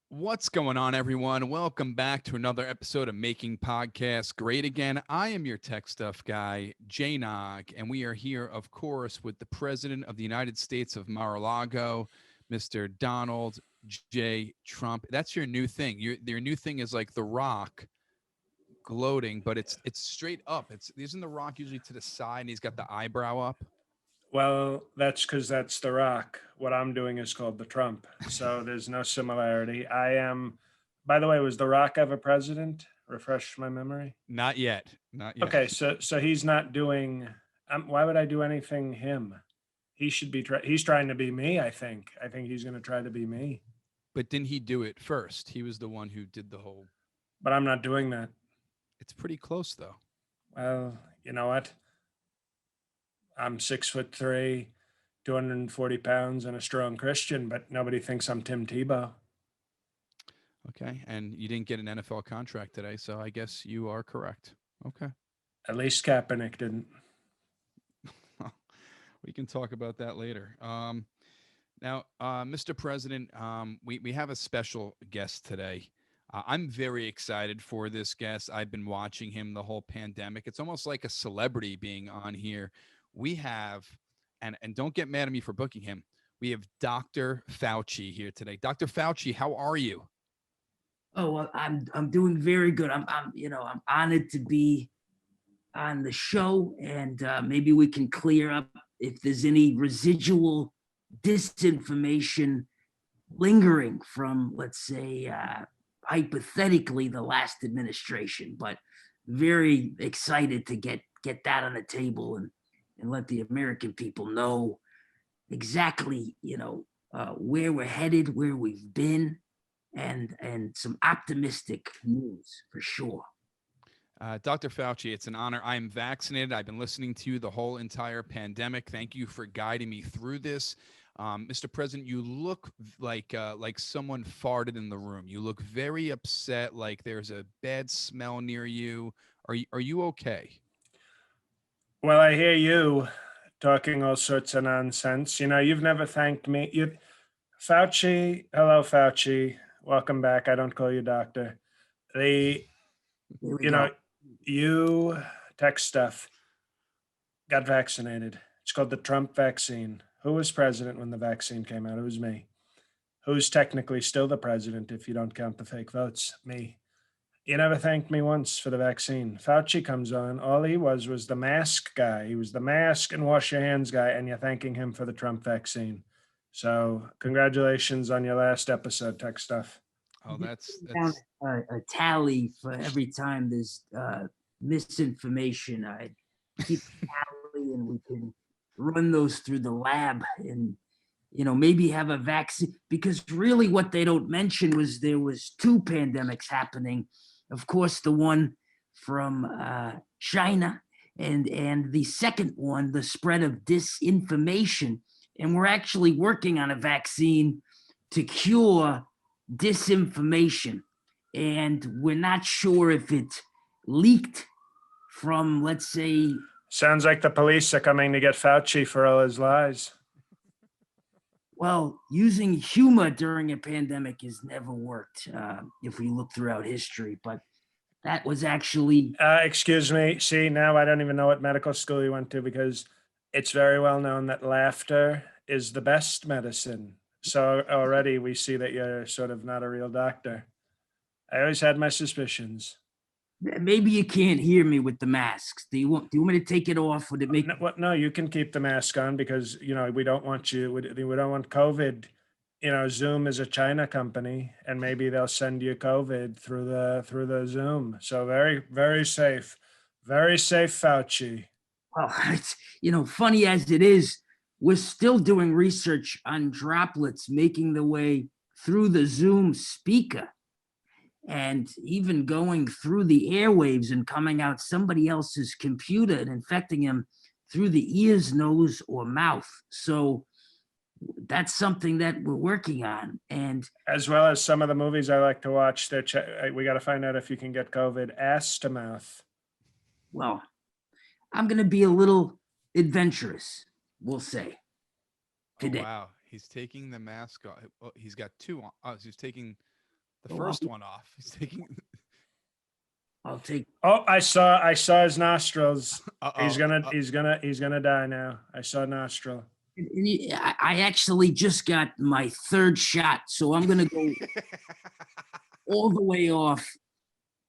What's going on, everyone? Welcome back to another episode of Making Podcasts Great Again. I am your tech stuff guy, Jay Nog, and we are here, of course, with the President of the United States of Mar-a-Lago, Mr. Donald J. Trump. That's your new thing. Your new thing is like The Rock gloating, but it's straight up. Isn't The Rock usually to the side and he's got the eyebrow up? Well, that's because that's The Rock. What I'm doing is called the Trump. So there's no similarity. By the way, was The Rock ever president? Refresh my memory. Not yet. Not yet. Okay, so he's not doing. Why would I do anything him? He should be. He's trying to be me. I think he's going to try to be me. But didn't he do it first? He was the one who did the whole. But I'm not doing that. It's pretty close, though. Well, you know what? I'm 6'3", 240 pounds, and a strong Christian. But nobody thinks I'm Tim Tebow. Okay. And you didn't get an NFL contract today, so I guess you are correct. Okay. At least Kaepernick didn't. We can talk about that later. Now, Mr. President, we have a special guest today. I'm very excited for this guest. I've been watching him the whole pandemic. It's almost like a celebrity being on here. We have, and don't get mad at me for booking him. We have Dr. Fauci here today. Dr. Fauci, how are you? Oh, well, I'm doing very good. I'm honored to be on the show, and maybe we can clear up if there's any residual disinformation lingering from, let's say, hypothetically, the last administration. But very excited to get that on the table and let the American people know exactly, where we're headed, where we've been, and some optimistic news for sure. Dr. Fauci, it's an honor. I am vaccinated. I've been listening to you the whole entire pandemic. Thank you for guiding me through this. Mr. President, you look like someone farted in the room. You look very upset, like there's a bad smell near you. Are you okay? Well, I hear you talking all sorts of nonsense. You've never thanked me. Fauci, hello, Fauci. Welcome back. I don't call you doctor. The, There we you know, go. you tech stuff got vaccinated. It's called the Trump vaccine. Who was president when the vaccine came out? It was me. Who's technically still the president if you don't count the fake votes? Me. You never thanked me once for the vaccine. Fauci comes on. All he was the mask guy. He was the mask and wash your hands guy, and you're thanking him for the Trump vaccine. So congratulations on your last episode, tech stuff. Oh, that's Down a tally for every time there's misinformation. I keep a tally, and we can run those through the lab, and maybe have a vaccine, because really what they don't mention was there was two pandemics happening. Of course, the one from China, and the second one, the spread of disinformation. And we're actually working on a vaccine to cure disinformation. And we're not sure if it leaked from, let's say, Sounds like the police are coming to get Fauci for all his lies. well, using humor during a pandemic has never worked, if we look throughout history. But that was actually, Excuse me. See, now I don't even know what medical school you went to, because it's very well known that laughter is the best medicine. So already we see that you're sort of not a real doctor. I always had my suspicions. maybe you can't hear me with the masks. Do you want me to take it off? Would it make No, you can keep the mask on, because we don't want you. We don't want COVID. Zoom is a China company, and maybe they'll send you COVID through the Zoom. So very, very safe, Fauci. well, it's, funny as it is, we're still doing research on droplets making their way through the Zoom speaker, and even going through the airwaves and coming out somebody else's computer and infecting them through the ears, nose, or mouth. So that's something that we're working on. And As well as some of the movies I like to watch. We got to find out if you can get COVID ass to mouth. well, I'm going to be a little adventurous, we'll say, oh, today. wow. He's taking the mask off. Oh, he's got two on. Oh, he's taking the Oh, first one off. He's taking. I'll take. Oh, I saw his nostrils. He's Uh-oh. gonna die now. I saw a nostril. I actually just got my third shot, so I'm gonna go all the way off.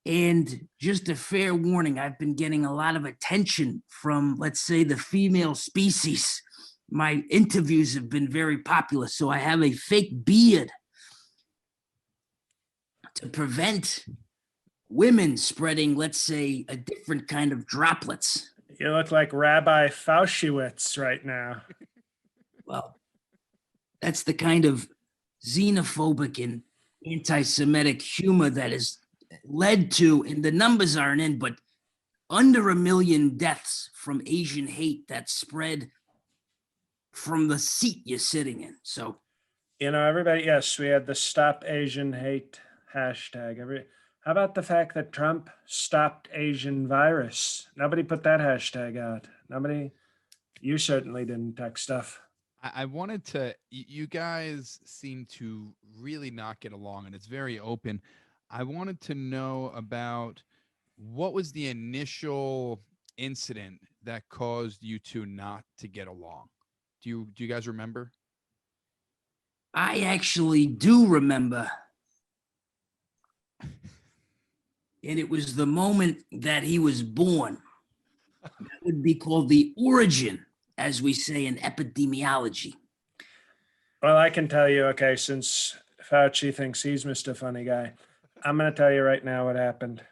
And just a fair warning, I've been getting a lot of attention from, let's say, the female species. My interviews have been very popular, so I have a fake beard to prevent women spreading, let's say, a different kind of droplets. You look like Rabbi Fauciwitz right now. Well, that's the kind of xenophobic and anti-Semitic humor that has led to, and the numbers aren't in, but under 1 million deaths from Asian hate that spread from the seat you're sitting in. So, Everybody, yes, we had the Stop Asian Hate hashtag. How about the fact that Trump stopped Asian virus? Nobody put that hashtag out. Nobody, you certainly didn't, Tech Stuff. I wanted to, you guys seem to really not get along, and it's very open. I wanted to know about what was the initial incident that caused you two not to get along? Do you guys remember? I actually do remember. And it was the moment that he was born. That would be called the origin, as we say in epidemiology. Well, I can tell you, okay, since Fauci thinks he's Mr. Funny Guy, I'm going to tell you right now what happened.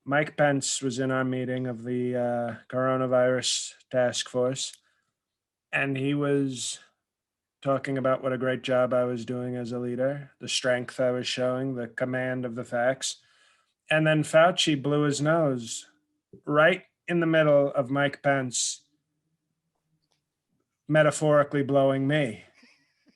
Mike Pence was in our meeting of the coronavirus task force, and he was talking about what a great job I was doing as a leader, the strength I was showing, the command of the facts. And then Fauci blew his nose right in the middle of Mike Pence, metaphorically blowing me.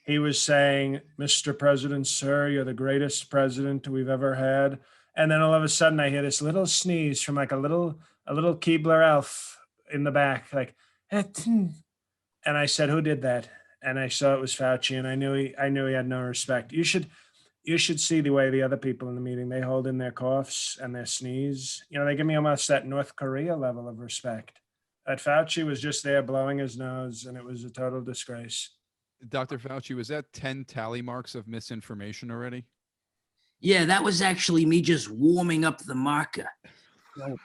He was saying, "Mr. President, sir, you're the greatest president we've ever had." And then all of a sudden I hear this little sneeze from like a little Keebler elf in the back, like, and I said, "Who did that?" And I saw it was Fauci, and I knew he had no respect. You should see the way the other people in the meeting, they hold in their coughs and their sneeze. They give me almost that North Korea level of respect. That Fauci was just there blowing his nose, and it was a total disgrace. Dr. Fauci, was that 10 tally marks of misinformation already? Yeah, that was actually me just warming up the marker. So,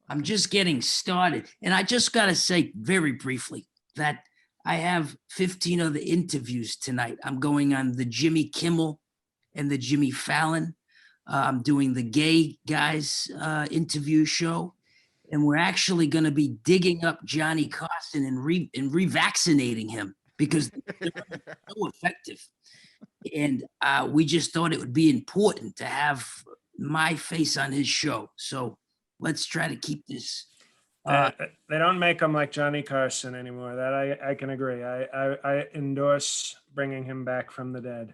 I'm just getting started. And I just got to say very briefly that I have 15 other interviews tonight. I'm going on the Jimmy Kimmel and the Jimmy Fallon. I'm doing the gay guys interview show. And we're actually going to be digging up Johnny Carson and revaccinating him because they're so effective. And we just thought it would be important to have my face on his show. So let's try to keep this. They don't make them like Johnny Carson anymore. That I can agree. I endorse bringing him back from the dead.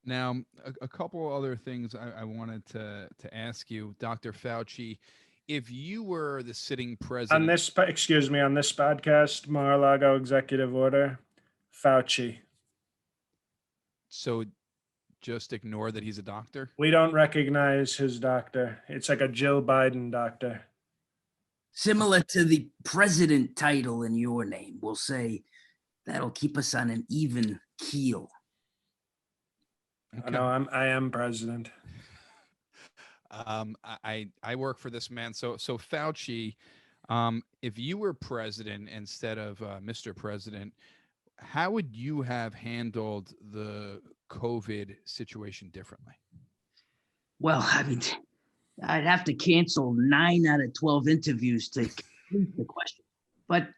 Now, a couple other things I wanted to ask you, Dr. Fauci. If you were the sitting president... on this podcast, Mar-a-Lago executive order, Fauci. So just ignore that he's a doctor? We don't recognize his doctor. It's like a Jill Biden doctor. Similar to the president title in your name, we'll say that'll keep us on an even keel. Okay. No, I am president. I work for this man. So Fauci, if you were president instead of Mr. President, how would you have handled the COVID situation differently? Well, I mean, I'd have to cancel 9 out of 12 interviews to complete the question. But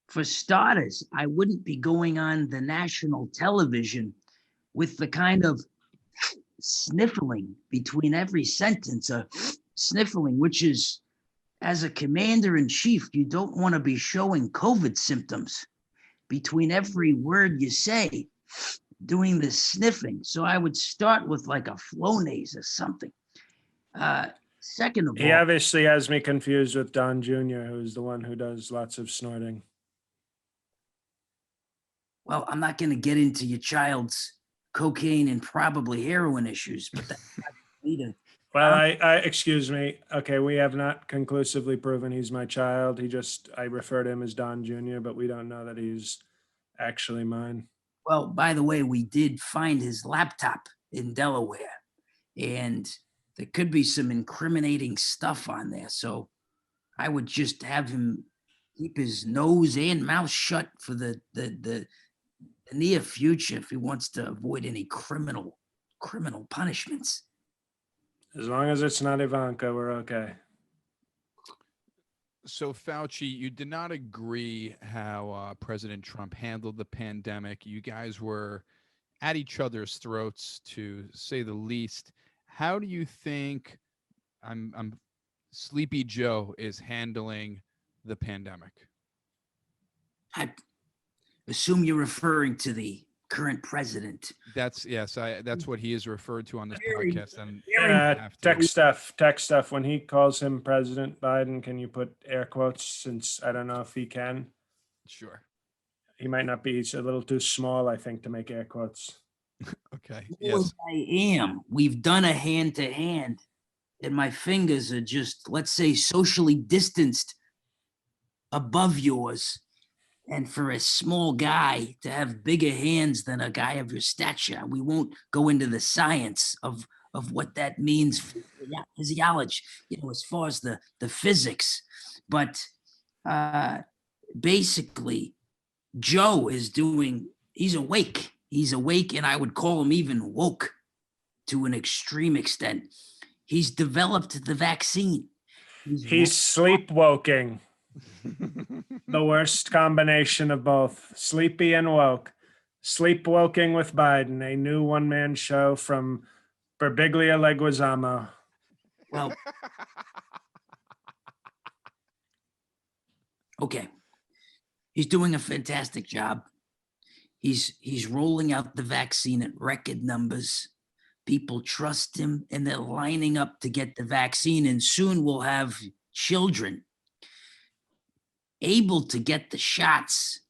for starters, I wouldn't be going on the national television with the kind of sniffling between every sentence, sniffling, which is, as a commander in chief, you don't want to be showing COVID symptoms between every word you say, doing the sniffing. So I would start with like a Flonase or something. Second of all, he obviously has me confused with Don Jr., who's the one who does lots of snorting. well, I'm not going to get into your child's cocaine and probably heroin issues, but that's not me to. Well, I excuse me. Okay, we have not conclusively proven he's my child. I refer to him as Don Jr., but we don't know that he's actually mine. Well, by the way, we did find his laptop in Delaware, and there could be some incriminating stuff on there. So I would just have him keep his nose and mouth shut for the near future if he wants to avoid any criminal punishments. As long as it's not Ivanka, we're okay. So, Fauci, you did not agree how President Trump handled the pandemic. You guys were at each other's throats, to say the least. How do you think I'm Sleepy Joe is handling the pandemic? I assume you're referring to the current president. That's that's what he is referred to on this Very- podcast. And Tech stuff. When he calls him President Biden, can you put air quotes, since I don't know if he can? sure. He might not be. He's a little too small, I think, to make air quotes. Okay. Yes, Yes. I am. We've done a hand to hand, and my fingers are just, let's say, socially distanced above yours. And for a small guy to have bigger hands than a guy of your stature, we won't go into the science of what that means for physiology, as far as the physics. But basically, Joe he's awake. He's awake, and I would call him even woke to an extreme extent. He's developed the vaccine. He's sleepwalking. The worst combination of both, sleepy and woke. Sleepwalking with Biden, a new one-man show from Birbiglia Leguizamo. Well, okay. He's doing a fantastic job. He's rolling out the vaccine at record numbers. People trust him, and they're lining up to get the vaccine, and soon we'll have children able to get the shots.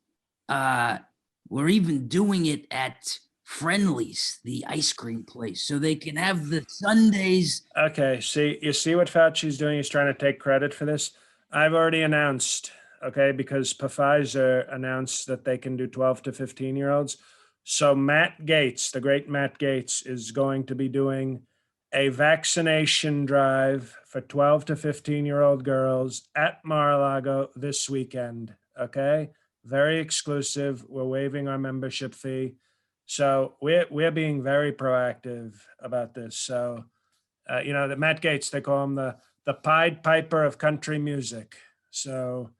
We're even doing it at Friendly's, the ice cream place, so they can have the sundaes. Okay, you see what Fauci's doing? He's trying to take credit for this. I've already announced, okay, because Pfizer announced that they can do 12 to 15-year-olds. So Matt Gaetz, the great Matt Gaetz, is going to be doing a vaccination drive for 12 to 15-year-old girls at Mar-a-Lago this weekend, okay? Very exclusive. We're waiving our membership fee. So we're being very proactive about this. So, the Matt Gaetz, they call him the Pied Piper of country music. So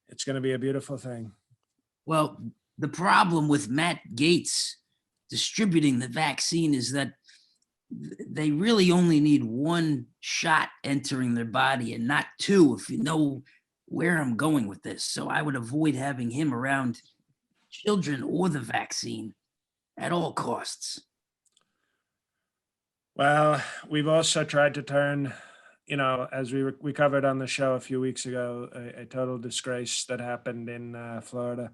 it's going to be a beautiful thing. Well, the problem with Matt Gaetz distributing the vaccine is that they really only need one shot entering their body and not two, if you know where I'm going with this. So I would avoid having him around children or the vaccine at all costs. Well, we've also tried to turn, as we covered on the show a few weeks ago, a total disgrace that happened in Florida.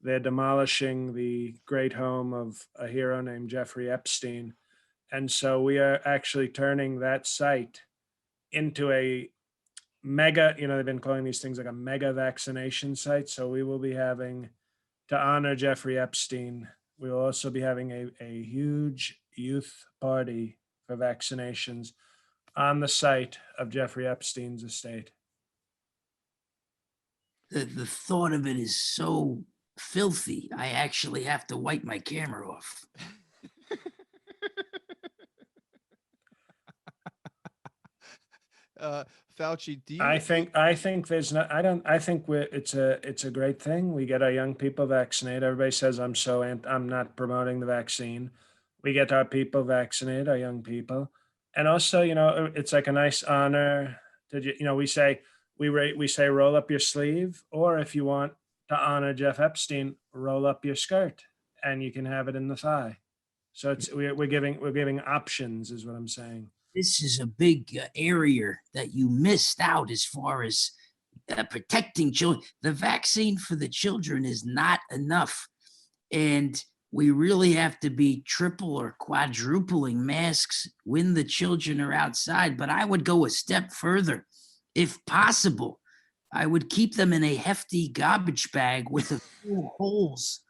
They're demolishing the great home of a hero named Jeffrey Epstein. And so we are actually turning that site into a mega, they've been calling these things like a mega vaccination site. So we will be having, to honor Jeffrey Epstein, we will also be having a huge youth party for vaccinations on the site of Jeffrey Epstein's estate. The thought of it is so filthy, I actually have to wipe my camera off. Fauci, do you? I think there's not. I think it's a great thing. We get our young people vaccinated. Everybody says I'm not promoting the vaccine. We get our people vaccinated, our young people, and also it's like a nice honor to we say roll up your sleeve, or if you want to honor Jeff Epstein, roll up your skirt, and you can have it in the thigh. So we're giving options, is what I'm saying. This is a big area that you missed out as far as protecting children. The vaccine for the children is not enough. And we really have to be triple or quadrupling masks when the children are outside. But I would go a step further. If possible, I would keep them in a hefty garbage bag with a few holes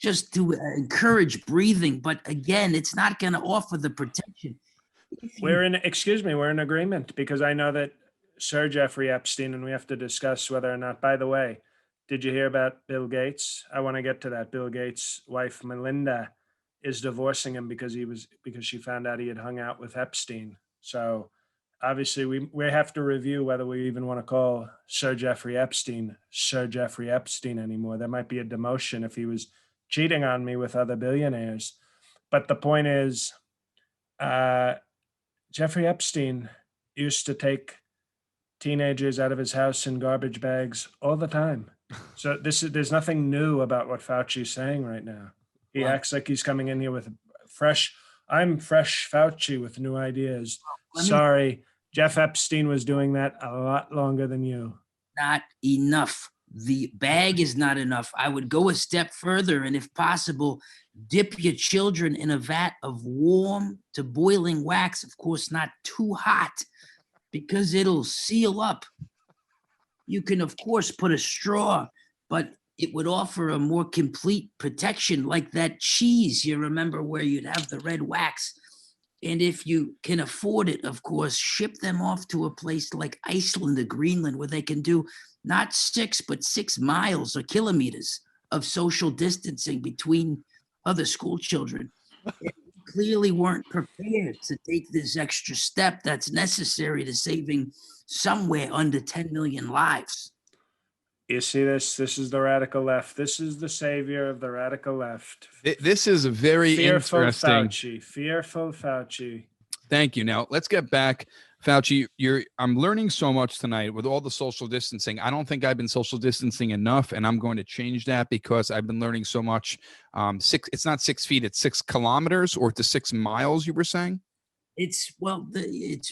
just to encourage breathing. But again, it's not going to offer the protection. We're in agreement, because I know that Sir Jeffrey Epstein, and we have to discuss whether or not, by the way, did you hear about Bill Gates? I want to get to that. Bill Gates' wife, Melinda, is divorcing him because she found out he had hung out with Epstein. So obviously we have to review whether we even want to call Sir Jeffrey Epstein anymore. There might be a demotion if he was cheating on me with other billionaires. But the point is, Jeffrey Epstein used to take teenagers out of his house in garbage bags all the time. So there's nothing new about what Fauci's saying right now. He acts like he's coming in here with I'm fresh Fauci with new ideas. Sorry, Jeff Epstein was doing that a lot longer than you. Not enough. The bag is not enough. I would go a step further, and if possible, dip your children in a vat of warm to boiling wax. Of course, not too hot, because it'll seal up. You can, of course, put a straw, but it would offer a more complete protection, like that cheese, you remember, where you'd have the red wax. And if you can afford it, of course, ship them off to a place like Iceland or Greenland, where they can do not 6, but 6 miles or kilometers of social distancing between other school children. And we clearly weren't prepared to take this extra step that's necessary to saving somewhere under 10 million lives. You see this? This is the radical left. This is the savior of the radical left. This is a very Fearful interesting. Fauci. Fearful Fauci. Thank you. Now let's get back, Fauci. I'm learning so much tonight with all the social distancing. I don't think I've been social distancing enough, and I'm going to change that because I've been learning so much. It's not 6 feet; it's 6 kilometers, or to 6 miles. You were saying? It's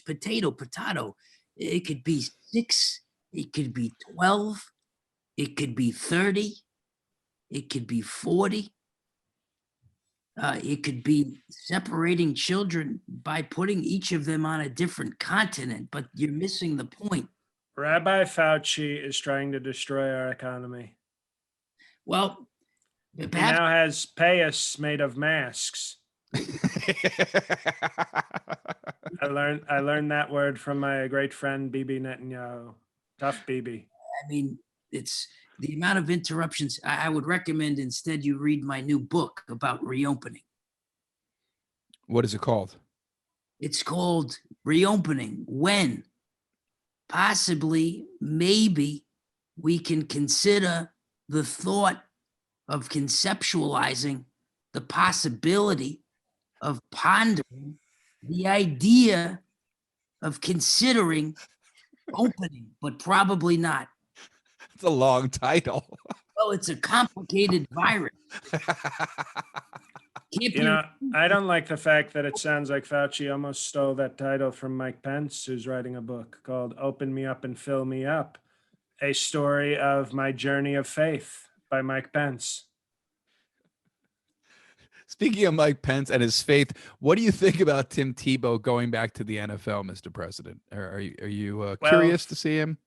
potato. It could be 6. It could be 12. It could be 30. It could be 40. It could be separating children by putting each of them on a different continent, but you're missing the point. Rabbi Fauci is trying to destroy our economy. Well, he now has payas made of masks. I learned that word from my great friend Bibi Netanyahu. Tough Bibi. I mean, it's the amount of interruptions. I would recommend instead you read my new book about reopening. What is it called? It's called Reopening. When possibly, maybe, we can consider the thought of conceptualizing the possibility of pondering the idea of considering opening, but probably not. It's a long title. Well, it's a complicated virus. I don't like the fact that it sounds like Fauci almost stole that title from Mike Pence, who's writing a book called Open Me Up and Fill Me Up, a story of my journey of faith by Mike Pence. Speaking of Mike Pence and his faith, what do you think about Tim Tebow going back to the NFL, Mr. President? Are you curious to see him?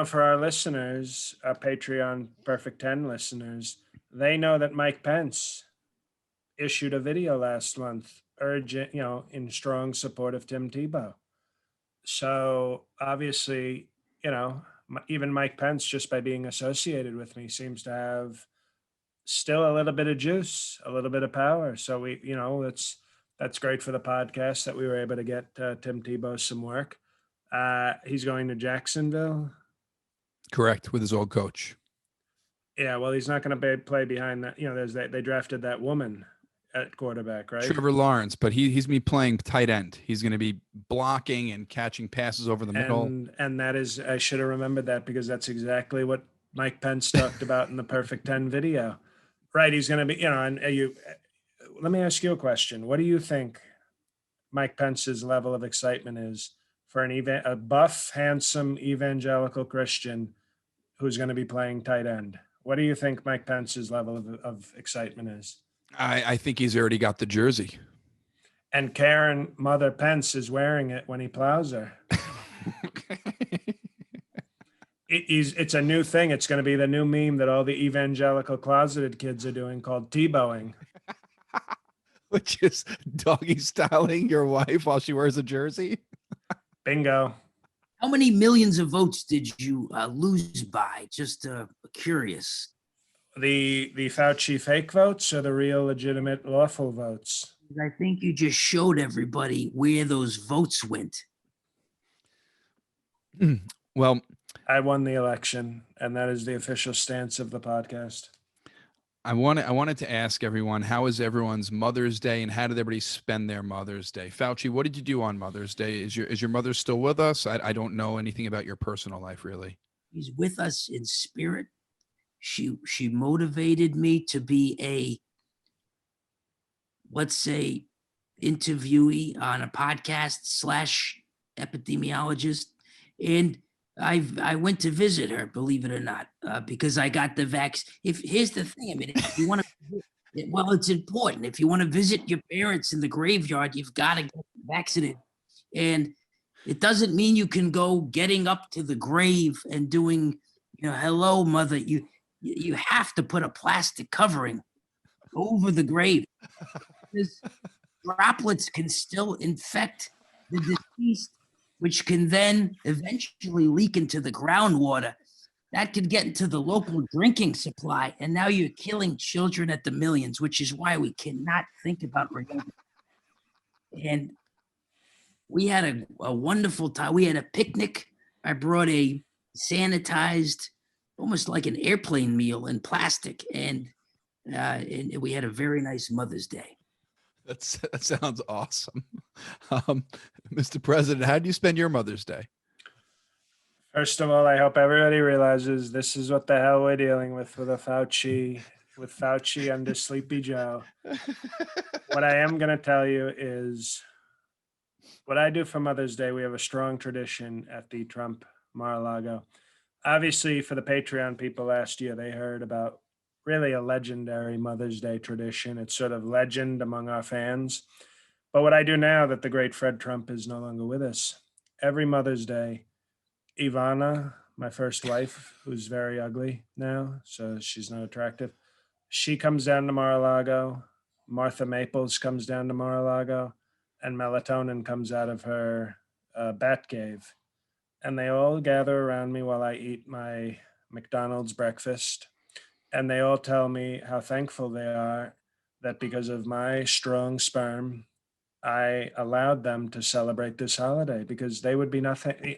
For our listeners, our Patreon Perfect 10 listeners, they know that Mike Pence issued a video last month urging, in strong support of Tim Tebow. So obviously, even Mike Pence, just by being associated with me, seems to have still a little bit of juice, a little bit of power. So that's great for the podcast that we were able to get Tim Tebow some work. He's going to Jacksonville. Correct, with his old coach. Yeah, well, he's not going to play behind that. They drafted that woman at quarterback, right? Trevor Lawrence, but he's going to be playing tight end. He's going to be blocking and catching passes over the middle. And that is, I should have remembered that, because that's exactly what Mike Pence talked about in the Perfect 10 video. Right, he's going to be, let me ask you a question. What do you think Mike Pence's level of excitement is for a buff, handsome, evangelical Christian who's going to be playing tight end? What do you think Mike Pence's level of excitement is? I think he's already got the jersey. And Karen Mother Pence is wearing it when he plows her. It's a new thing. It's going to be the new meme that all the evangelical closeted kids are doing called Tebowing. Which is doggy styling your wife while she wears a jersey. Bingo. How many millions of votes did you lose by? Just curious. The Fauci fake votes or the real legitimate lawful votes? I think you just showed everybody where those votes went. Well, I won the election, and that is the official stance of the podcast. I wanted to ask everyone, how is everyone's Mother's Day and how did everybody spend their Mother's Day? Fauci, what did you do on Mother's Day? Is your mother still with us? I don't know anything about your personal life, really. She's with us in spirit. She motivated me to be a, let's say, interviewee on a podcast / epidemiologist. And I went to visit her, believe it or not, because I got the vaccine. Here's the thing, I mean, if you want to, well, it's important. If you want to visit your parents in the graveyard, you've got to get vaccinated. And it doesn't mean you can go getting up to the grave and doing, hello, mother. You have to put a plastic covering over the grave. Because droplets can still infect the deceased, which can then eventually leak into the groundwater. That could get into the local drinking supply. And now you're killing children at the millions, which is why we cannot think about reopening. And we had a wonderful time. We had a picnic. I brought a sanitized, almost like an airplane meal in plastic. And we had a very nice Mother's Day. That sounds awesome. Mr. President, how do you spend your Mother's Day? First of all, I hope everybody realizes this is what the hell we're dealing with Fauci under Sleepy Joe. What I am going to tell you is what I do for Mother's Day. We have a strong tradition at the Trump Mar-a-Lago. Obviously, for the Patreon people last year, they heard about really a legendary Mother's Day tradition. It's sort of legend among our fans. But what I do now that the great Fred Trump is no longer with us, every Mother's Day, Ivana, my first wife, who's very ugly now, so she's not attractive, she comes down to Mar-a-Lago. Martha Maples comes down to Mar-a-Lago, and melatonin comes out of her bat cave. And they all gather around me while I eat my McDonald's breakfast. And they all tell me how thankful they are that because of my strong sperm, I allowed them to celebrate this holiday, because they would be nothing.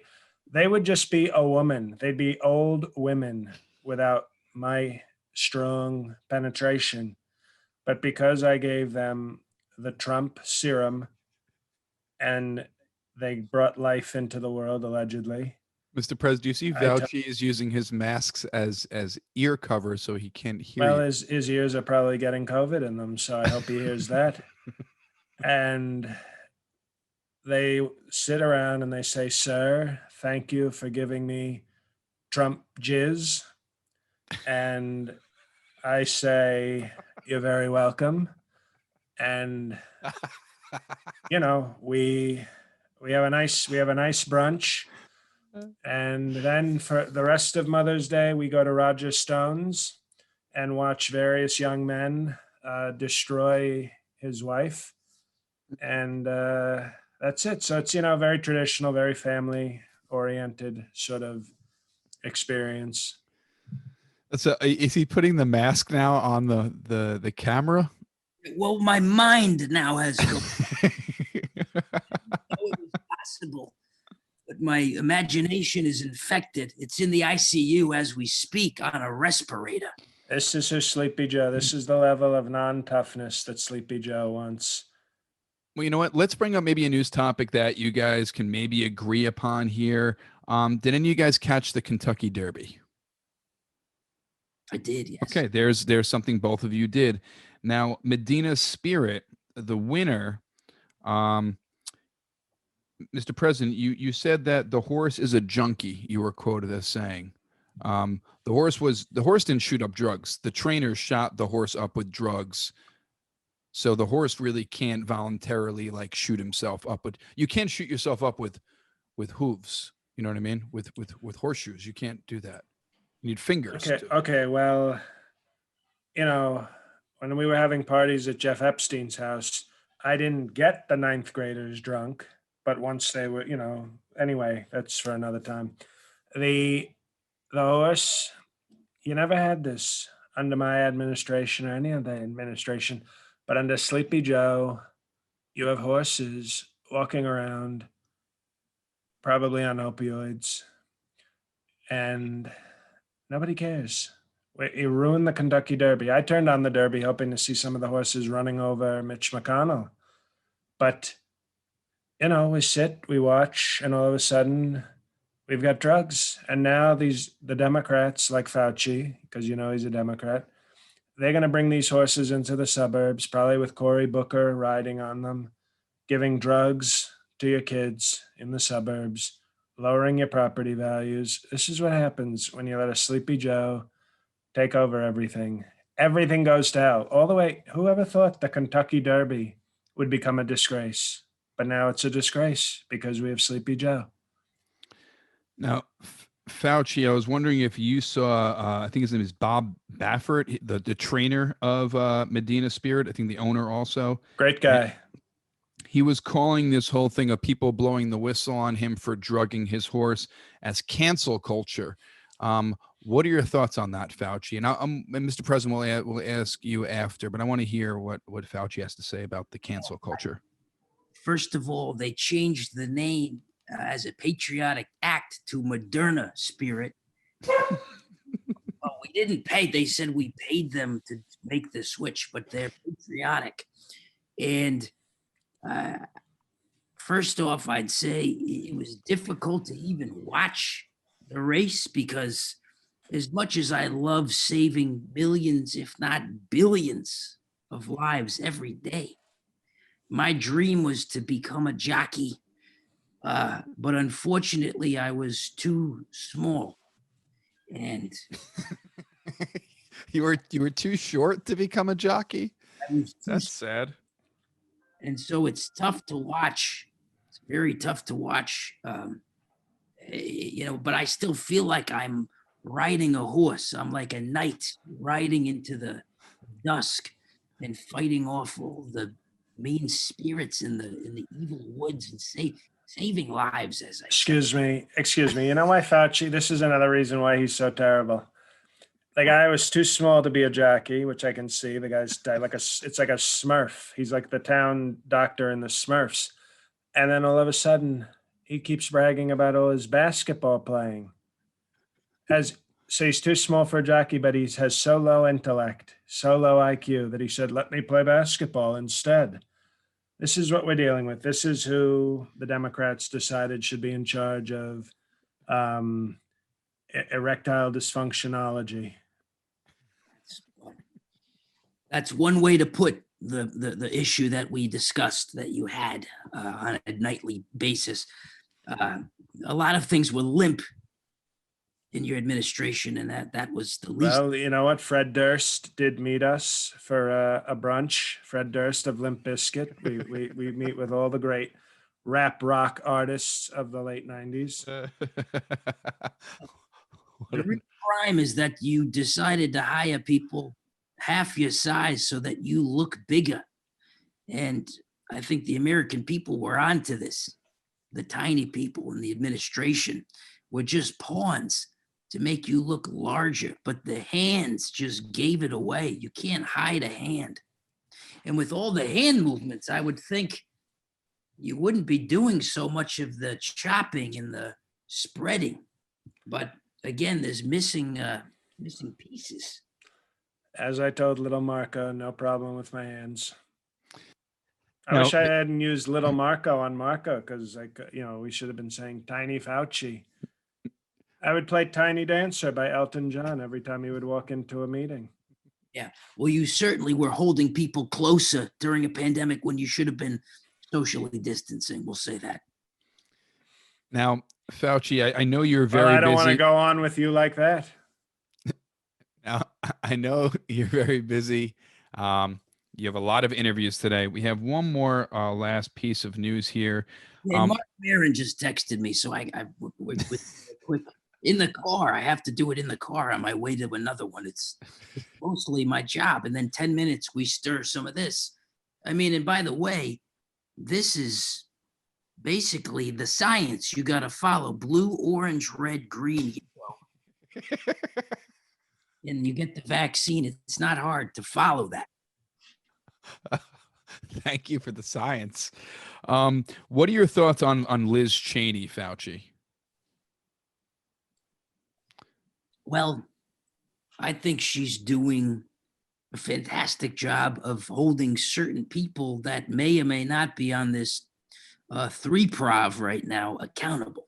They would just be a woman. They'd be old women without my strong penetration. But because I gave them the Trump serum and they brought life into the world, allegedly. Mr. President, do you see Fauci is using his masks as ear covers so he can't hear you? Well, his ears are probably getting COVID in them, so I hope he hears that. And they sit around and they say, "Sir, thank you for giving me Trump jizz." And I say, "You're very welcome." And we have a nice brunch. And then for the rest of Mother's Day, we go to Roger Stone's and watch various young men destroy his wife. And that's it. So it's, very traditional, very family oriented sort of experience. Is he putting the mask now on the camera? Well, my mind now has gone. It was possible. But my imagination is infected. It's in the ICU as we speak on a respirator. This is her Sleepy Joe. This is the level of non-toughness that Sleepy Joe wants. Well, you know what? Let's bring up maybe a news topic that you guys can maybe agree upon here. Did any of you guys catch the Kentucky Derby? I did, yes. Okay, there's something both of you did. Now, Moderna Spirit, the winner, Mr. President, you said that the horse is a junkie. You were quoted as saying, the horse didn't shoot up drugs. The trainer shot the horse up with drugs So the horse really can't voluntarily like shoot himself up, but you can shoot yourself up with hooves. You know what I mean? With horseshoes, you can't do that. You need fingers. Okay. Well, when we were having parties at Jeff Epstein's house, I didn't get the ninth graders drunk, but once they were, anyway, that's for another time. The horse, you never had this under my administration or any other administration, but under Sleepy Joe, you have horses walking around, probably on opioids, and nobody cares. You ruined the Kentucky Derby. I turned on the Derby hoping to see some of the horses running over Mitch McConnell. But, we sit, we watch, and all of a sudden we've got drugs. And now the Democrats like Fauci, because he's a Democrat, they're going to bring these horses into the suburbs, probably with Cory Booker riding on them, giving drugs to your kids in the suburbs, lowering your property values. This is what happens when you let a Sleepy Joe take over everything. Everything goes to hell. All the way. Whoever thought the Kentucky Derby would become a disgrace? But now it's a disgrace because we have Sleepy Joe. Now, Fauci, I was wondering if you saw, I think his name is Bob Baffert, the trainer of Moderna Spirit. I think the owner also. Great guy. And he was calling this whole thing of people blowing the whistle on him for drugging his horse as cancel culture. What are your thoughts on that, Fauci? And Mr. President, we'll ask you after, but I want to hear what Fauci has to say about the cancel culture. First of all, they changed the name as a patriotic act to Moderna Spirit. Well, we didn't pay. They said we paid them to make the switch, but they're patriotic. And first off, I'd say it was difficult to even watch the race because as much as I love saving millions, if not billions of lives every day, my dream was to become a jockey. But unfortunately, I was too small. And you were too short to become a jockey? That's sad. And so it's tough to watch. It's very tough to watch. But I still feel like I'm riding a horse. I'm like a knight riding into the dusk and fighting off all the mean spirits in the evil woods and saving lives. As I Excuse me. You know why Fauci? This is another reason why he's so terrible. The guy was too small to be a jockey, which I can see. The guy's it's like a Smurf. He's like the town doctor in the Smurfs. And then all of a sudden, he keeps bragging about all his basketball playing. So he's too small for a jockey, but he has so low intellect, so low IQ that he said, let me play basketball instead. This is what we're dealing with. This is who the Democrats decided should be in charge of erectile dysfunctionology. That's one way to put the issue that we discussed that you had on a nightly basis. A lot of things were limp in your administration, and that was the least. Well, you know what? Fred Durst did meet us for a brunch. Fred Durst of Limp Bizkit. We meet with all the great rap rock artists of the late 90s. The real crime is that you decided to hire people half your size so that you look bigger. And I think the American people were onto this. The tiny people in the administration were just pawns to make you look larger, but the hands just gave it away. You can't hide a hand. And with all the hand movements, I would think you wouldn't be doing so much of the chopping and the spreading. But again, there's missing pieces. As I told little Marco, no problem with my hands. I wish I hadn't used little Marco on Marco because, we should have been saying Tiny Fauci. I would play Tiny Dancer by Elton John every time he would walk into a meeting. Yeah. Well, you certainly were holding people closer during a pandemic when you should have been socially distancing. We'll say that. Now, Fauci, I know you're very busy. I don't want to go on with you like that. Now, I know you're very busy. You have a lot of interviews today. We have one more last piece of news here. Yeah, Mark Maron just texted me, so we're quick in the car. I have to do it in the car on my way to another one. It's mostly my job, and then 10 minutes we stir some of this. I mean, and by the way, this is basically the science you got to follow: blue, orange, red, green, yellow. And you get the vaccine. It's not hard to follow that. Thank you for the science. What are your thoughts on Liz Cheney, Fauci? Well, I think she's doing a fantastic job of holding certain people that may or may not be on this 3-prov right now accountable.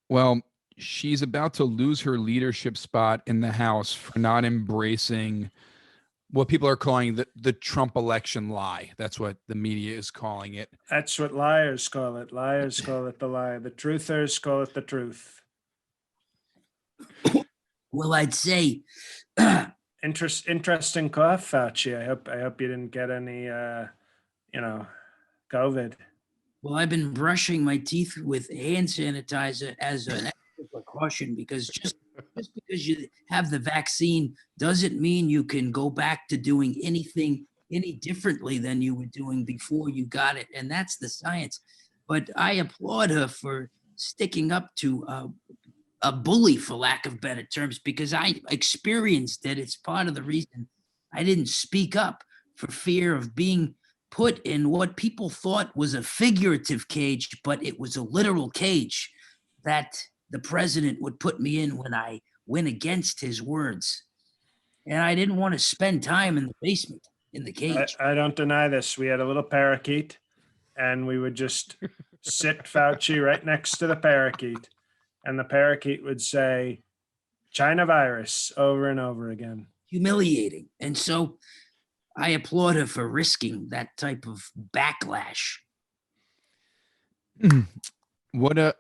Well, she's about to lose her leadership spot in the House for not embracing what people are calling the Trump election lie. That's what the media is calling it. That's what liars call it. Liars call it the lie. The truthers call it the truth. Well, I'd say Interesting cough, Fauci. I hope you didn't get any COVID. well, I've been brushing my teeth with hand sanitizer as an extra precaution, because just because you have the vaccine doesn't mean you can go back to doing anything any differently than you were doing before you got it. And that's the science. But I applaud her for sticking up to a bully, for lack of better terms, because I experienced it. It's part of the reason I didn't speak up, for fear of being put in what people thought was a figurative cage, but it was a literal cage that the president would put me in when I went against his words. And I didn't want to spend time in the basement in the cage. I don't deny this. We had a little parakeet, and we would just sit Fauci right next to the parakeet, and the parakeet would say, "China virus," over and over again. Humiliating. And so I applaud her for risking that type of backlash. What a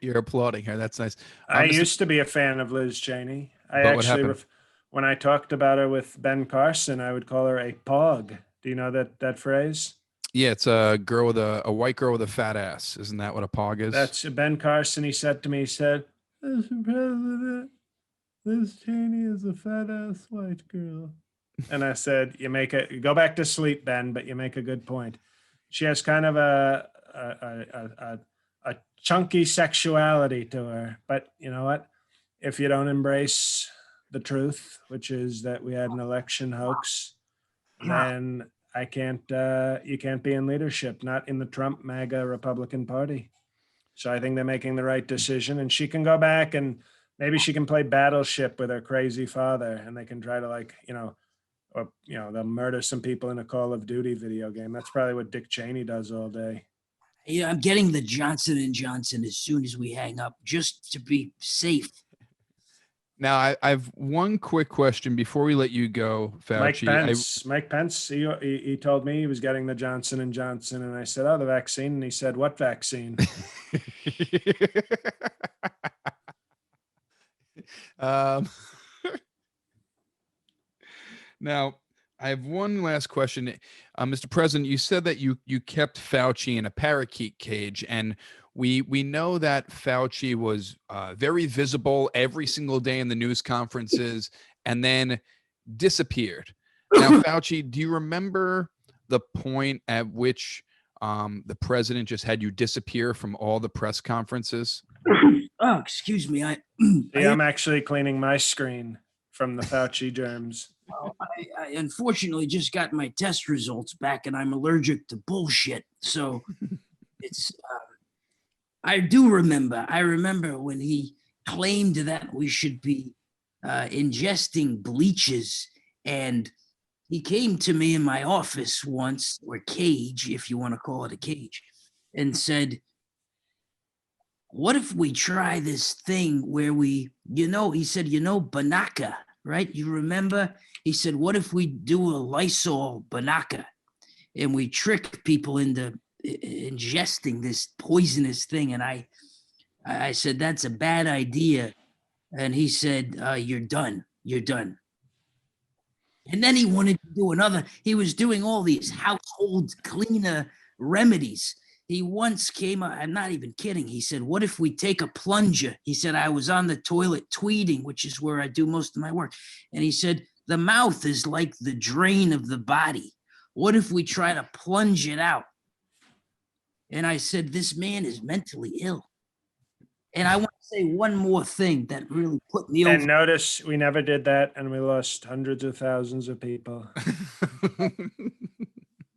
you're applauding her. That's nice. I used to be a fan of Liz Cheney. But what happened? When I talked about her with Ben Carson, I would call her a pog. Do you know that phrase? Yeah, it's a girl with a white girl with a fat ass. Isn't that what a pog is? That's Ben Carson. He said to me, Mr. President, Liz Cheney is a fat ass white girl. And I said, you go back to sleep, Ben, but you make a good point. She has kind of a chunky sexuality to her. But you know what? If you don't embrace the truth, which is that we had an election hoax, then you can't be in leadership, not in the Trump MAGA Republican Party. So I think they're making the right decision, and she can go back and maybe she can play Battleship with her crazy father, and they can try to they'll murder some people in a Call of Duty video game. That's probably what Dick Cheney does all day. Yeah, I'm getting the Johnson & Johnson as soon as we hang up, just to be safe. Now, I've one quick question before we let you go, Fauci. Mike Pence, he told me he was getting the Johnson & Johnson, and I said, "Oh, the vaccine." And he said, "What vaccine?" Now, I have one last question. Mr. President, you said that you kept Fauci in a parakeet cage, and we know that Fauci was very visible every single day in the news conferences and then disappeared. Now, Fauci, do you remember the point at which the president just had you disappear from all the press conferences? Oh, excuse me. I'm actually cleaning my screen from the Fauci germs. I unfortunately just got my test results back, and I'm allergic to bullshit. So it's, I remember when he claimed that we should be ingesting bleaches, and he came to me in my office once, or cage, if you want to call it a cage, and said, "What if we try this thing where he said, Banaka, right? You remember? He said, what if we do a Lysol Banaka and we trick people into ingesting this poisonous thing?" And I said, "That's a bad idea." And he said, "You're done. You're done." And then he wanted to do another. He was doing all these household cleaner remedies. He once came up, I'm not even kidding. He said, what if we take a plunger? He said, I was on the toilet tweeting, which is where I do most of my work. And he said, the mouth is like the drain of the body. What if we try to plunge it out? And I said, this man is mentally ill. And I want to say one more thing that really put me over. And notice we never did that, and we lost hundreds of thousands of people.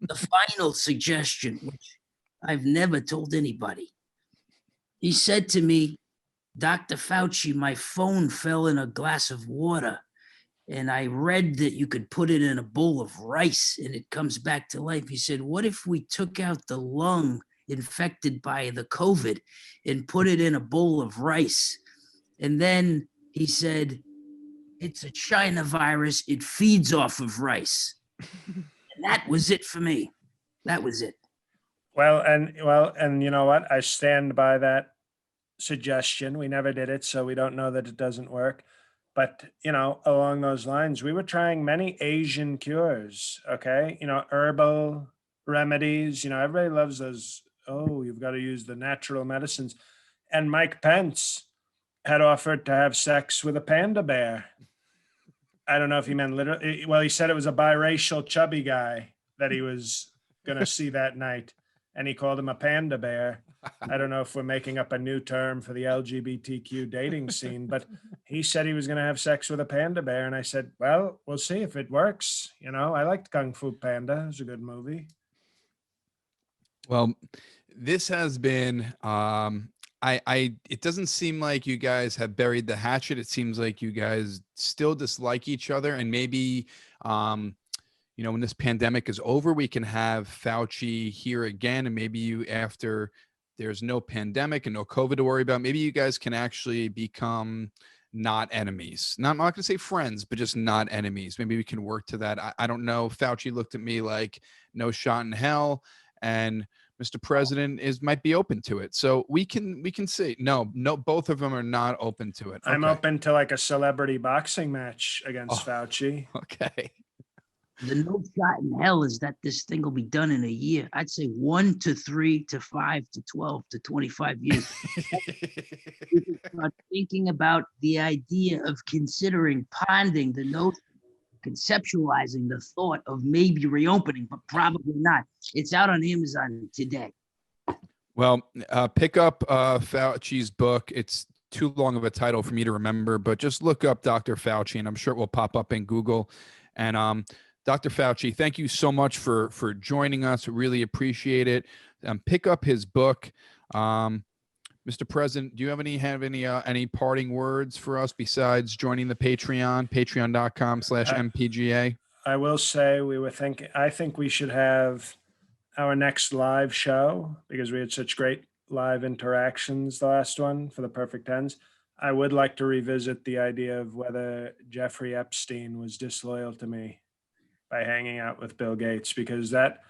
The final suggestion, which I've never told anybody. He said to me, Dr. Fauci, my phone fell in a glass of water, and I read that you could put it in a bowl of rice and it comes back to life. He said, what if we took out the lung infected by the COVID and put it in a bowl of rice? And then he said, it's a China virus. It feeds off of rice. And that was it for me. That was it. Well, and you know what? I stand by that suggestion. We never did it, so we don't know that it doesn't work. But, along those lines, we were trying many Asian cures, okay? Herbal remedies, everybody loves those. Oh, you've got to use the natural medicines. And Mike Pence had offered to have sex with a panda bear. I don't know if he meant literally. Well, he said it was a biracial chubby guy that he was going to see that night. And he called him a panda bear. I don't know if we're making up a new term for the LGBTQ dating scene, but he said he was going to have sex with a panda bear. And I said, well, we'll see if it works. I liked Kung Fu Panda. It was a good movie. Well, this has been, it doesn't seem like you guys have buried the hatchet. It seems like you guys still dislike each other, and maybe, when this pandemic is over, we can have Fauci here again, and maybe you, after there's no pandemic and no COVID to worry about, maybe you guys can actually become not enemies. I'm not going to say friends, but just not enemies. Maybe we can work to that. I don't know. Fauci looked at me like no shot in hell, and Mr. President might be open to it. So we can see. No, both of them are not open to it. I'm Okay. open to like a celebrity boxing match against Fauci. Okay. The no shot in hell is that this thing will be done in a year. I'd say 1 to 3 to 5 to 12 to 25 years. You can start thinking about the idea of considering ponding the notion, conceptualizing the thought of maybe reopening, but probably not. It's out on Amazon today. Well, pick up Fauci's book. It's too long of a title for me to remember, but just look up Dr. Fauci, and I'm sure it will pop up in Google. And Dr. Fauci, thank you so much for joining us. We really appreciate it. Pick up his book. Mr. President, do you have any parting words for us besides joining the Patreon, patreon.com/MPGA? I will say I think we should have our next live show, because we had such great live interactions, the last one for the Perfect Tens. I would like to revisit the idea of whether Jeffrey Epstein was disloyal to me by hanging out with Bill Gates, because that,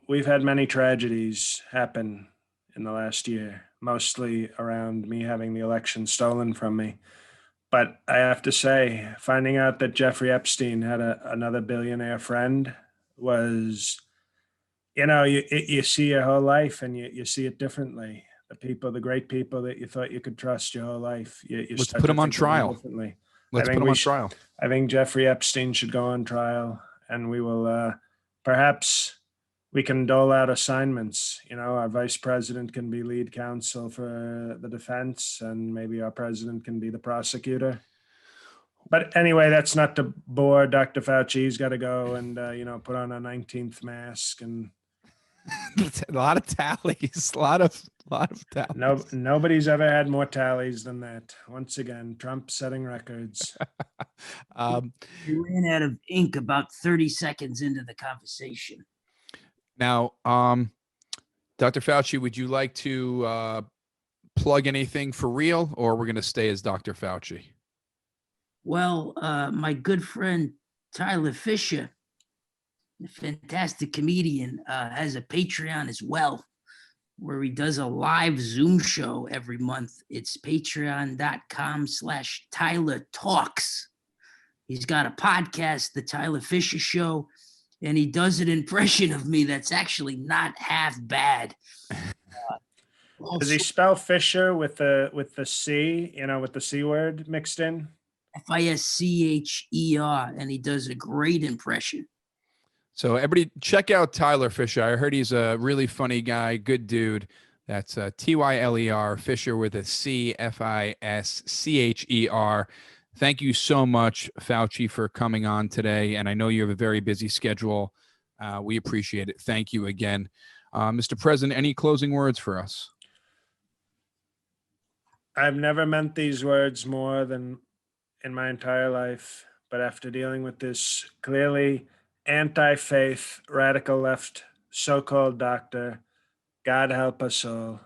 we've had many tragedies happen in the last year, mostly around me having the election stolen from me. But I have to say, finding out that Jeffrey Epstein had another billionaire friend was, you see your whole life and you see it differently. The great people that you thought you could trust your whole life. Let's put them on trial. Let's put them on trial. I think Jeffrey Epstein should go on trial, and we will, perhaps we can dole out assignments. Our vice president can be lead counsel for the defense, and maybe our president can be the prosecutor. But anyway, that's not to bore Dr. Fauci. He's got to go and, put on a 19th mask and a lot of tallies, a lot of tallies. No, nobody's ever had more tallies than that. Once again, Trump setting records. We ran out of ink about 30 seconds into the conversation. Now, Dr. Fauci, would you like to plug anything for real, or we're going to stay as Dr. Fauci? Well, my good friend Tyler Fisher, a fantastic comedian, has a Patreon as well. where he does a live Zoom show every month. It's patreon.com/Tyler Talks. He's got a podcast, The Tyler Fisher Show, and he does an impression of me that's actually not half bad. Does he spell Fisher with the C, with the C word mixed in? Fischer, and he does a great impression. So everybody check out Tyler Fisher. I heard he's a really funny guy, good dude. That's Tyler Fisher with a C, Fischer. Thank you so much, Fauci, for coming on today. And I know you have a very busy schedule. We appreciate it. Thank you again. Mr. President, any closing words for us? I've never meant these words more than in my entire life, but after dealing with this clearly anti-faith, radical left, so-called doctor, God help us all.